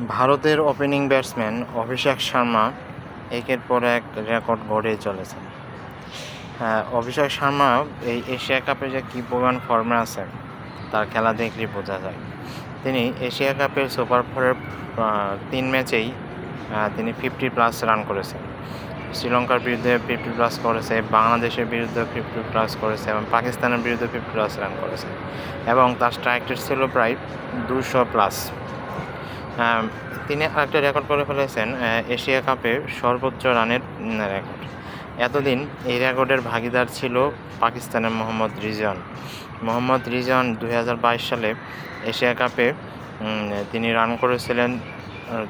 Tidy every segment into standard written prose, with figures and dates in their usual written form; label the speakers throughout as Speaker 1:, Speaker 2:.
Speaker 1: ভারতের opening batsman Abhishek Sharma একের পর এক রেকর্ড গড়ে চলেছেন। অভিষেক শর্মা এই এশিয়া কাপে যে কী পরিমাণ ফর্মে আছে তার খেলা দেখলেই বোঝা যায়। তিনি এশিয়া কাপের সুপার ফোরের 3 ম্যাচেই তিনি 50+ রান করেছেন। শ্রীলঙ্কার বিরুদ্ধে 50+ করেছে, বাংলাদেশের বিরুদ্ধে 50+ করেছে এবং পাকিস্তানের বিরুদ্ধে 50+ রান করেছে এবং তার স্ট্রাইক রেট ছিল প্রায় 200+। তিনি আরেকটা রেকর্ড করে ফেলেছেন, এশিয়া কাপে সর্বোচ্চ রানের রেকর্ড। এতদিন এই রেকর্ডের ভাগিদার ছিল পাকিস্তানের মোহাম্মদ রিজন 2022 সালে এশিয়া কাপে তিনি রান করেছিলেন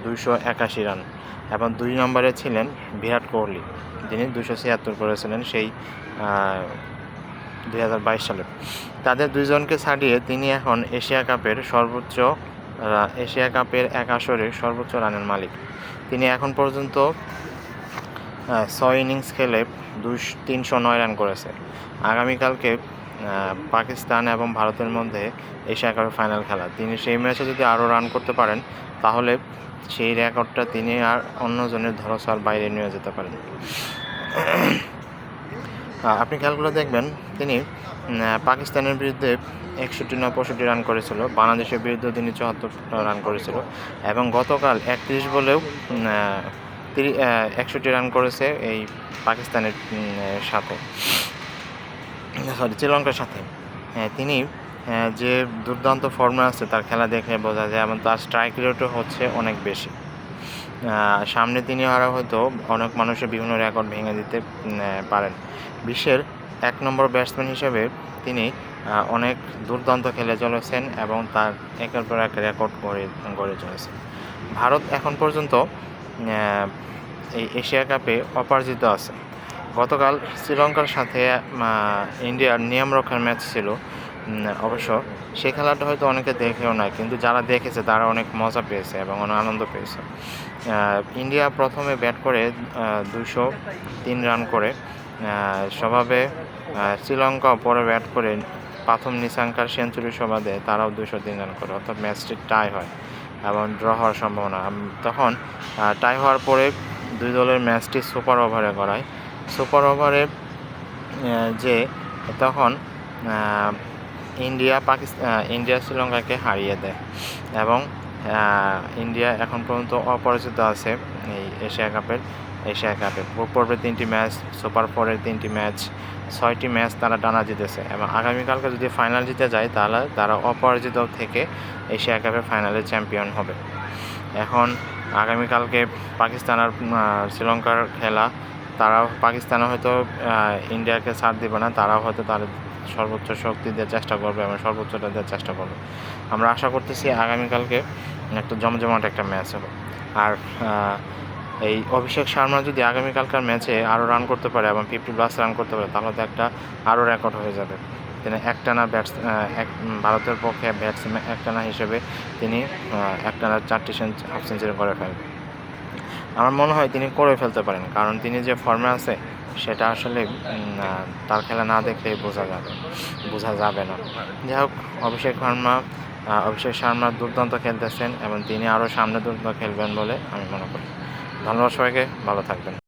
Speaker 1: 281 রান এবং 2 নম্বরে ছিলেন বিরাট কোহলি, যিনি 276 করেছিলেন সেই 2022 সালে। তাদের দুইজনকে ছাড়িয়ে তিনি এখন এশিয়া কাপের এক আসরে সর্বোচ্চ রানের মালিক। তিনি এখন পর্যন্ত 6 ইনিংস খেলে 309 রান করেছে। আগামীকালকে পাকিস্তান এবং ভারতের মধ্যে এশিয়া কাপের ফাইনাল খেলা। তিনি সেই ম্যাচে যদি আরও রান করতে পারেন তাহলে সেই রেকর্ডটা তিনি আর অন্যজনের ধরাছোঁয়ার বাইরে নিয়ে যেতে পারেন। আপনি খেলাগুলো দেখবেন, তিনি পাকিস্তানের বিরুদ্ধে 61 না 65 রান করেছিল, বাংলাদেশের বিরুদ্ধে তিনি 74 রান করেছিল এবং গতকাল 31 বলেও 61 রান করেছে এই পাকিস্তানের সাথে, শ্রীলঙ্কার সাথে। তিনি যে দুর্দান্ত ফর্মে আছে তার খেলা দেখলে বোঝা যায় এবং তার স্ট্রাইক রেটও হচ্ছে অনেক বেশি। সামনে তিনি আরও হয়তো অনেক মানুষের বিভিন্ন রেকর্ড ভেঙে দিতে পারেন। বিশ্বের 1 নম্বর ব্যাটসম্যান হিসেবে তিনি অনেক দুর্দান্ত খেলে চলেছেন এবং তার একের পর এক রেকর্ড গড়ে চলেছে। ভারত এখন পর্যন্ত এই এশিয়া কাপে অপরাজিত আছে। গতকাল শ্রীলঙ্কার সাথে ইন্ডিয়ার নিয়ম রক্ষার ম্যাচ ছিল, অবশ্য সেই খেলাটা হয়তো অনেকে দেখেও না, কিন্তু যারা দেখেছে তারা অনেক মজা পেয়েছে এবং অনেক আনন্দ পেয়েছে। ইন্ডিয়া প্রথমে ব্যাট করে 203 রান করে, স্বভাবে শ্রীলঙ্কা পরে ব্যাট করে প্রথম নিশাঙ্কার সেঞ্চুরি সুবাদে তারাও 203 রান করে, অর্থাৎ ম্যাচটি টাই হয় এবং ড্র হওয়ার সম্ভাবনা। তখন টাই হওয়ার পরে দুই দলের ম্যাচটি সুপার ওভারে গড়ায়। সুপার ওভারে যে তখন ইন্ডিয়া শ্রীলঙ্কাকে হারিয়ে দেয় এবং ইন্ডিয়া এখন পর্যন্ত অপরাজিত আছে এই এশিয়া কাপে। পূর্বে 3টি ম্যাচ, সুপার 4-এর 3টি ম্যাচ, 6টি ম্যাচ তারা টানা জিতেছে এবং আগামীকালকে যদি ফাইনাল জিতে যায় তাহলে তারা অপরাজিত থেকে এশিয়া কাপের ফাইনালে চ্যাম্পিয়ন হবে। এখন আগামীকালকে পাকিস্তান আর শ্রীলঙ্কার খেলা, পাকিস্তানও হয়তো ইন্ডিয়াকে ছাড় দেবে না, তারাও হয়তো তাদের সর্বোচ্চ শক্তি দেওয়ার চেষ্টা করবে এবং সর্বোচ্চটা দেওয়ার চেষ্টা করবে। আমরা আশা করতেছি আগামীকালকে একটা জমজমাট একটা ম্যাচ হবে। আর এই অভিষেক শর্মা যদি আগামীকালকার ম্যাচে আরও রান করতে পারে এবং 50+ রান করতে পারে তাহলে তো একটা আরও রেকর্ড হয়ে যাবে। তিনি একটানা ভারতের পক্ষে ব্যাটসম্যান একটানা হিসেবে তিনি একটানা 4টি হাফ সেঞ্চুরি করে ফেলবেন। আমার মনে হয় তিনি করে ফেলতে পারেন, কারণ তিনি যে ফর্মে আছে সেটা আসলে তার খেলা না দেখলেই বোঝা যাবে না। যাই হোক, অভিষেক শর্মা দুর্দান্ত খেলতেছেন এবং তিনি আরও সামনে দুর্দান্ত খেলবেন বলে আমি মনে করি। ধন্যবাদ সবাইকে, ভালো থাকবেন।